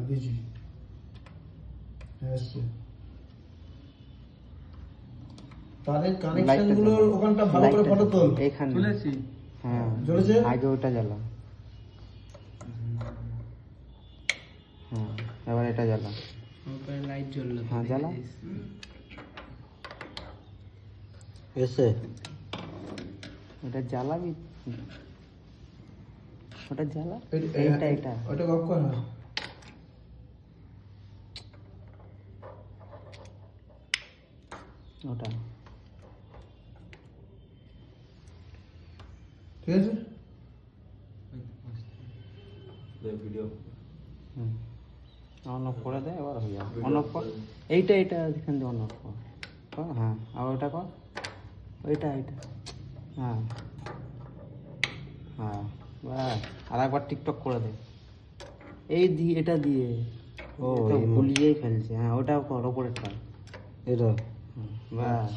দিয়েছি। এসছে। তারের কানেকশন গুলো ওখানটা ভালো করে ফটো তোল। এখানে তুলেছি। হ্যাঁ জ্বলেছে? আগে ওটা জ্বালা। হ্যাঁ এবার এটা জ্বালা। উপরে লাইট জ্বললো। হ্যাঁ জ্বালা। এসে ওটা জ্বালাবি, ওটা জ্বালা। এটা ওটা অফ কর না। ওটা ঠিক আছে? ভিডিও অন অফ করে দেয়, এবার হয়ে যাবে। অন অফ কর, এইটা এখান দিয়ে অন অফ কর। হ্যাঁ আর ওটা কর, ওইটা হ্যাঁ হ্যাঁ ব্যাস। আর একবার টিকটক করে দে এই দিয়ে, এটা দিয়ে। ও গুলিয়েই ফেলছে। হ্যাঁ ওটাও কর, ওপরেরটা। এটা ব্যাস।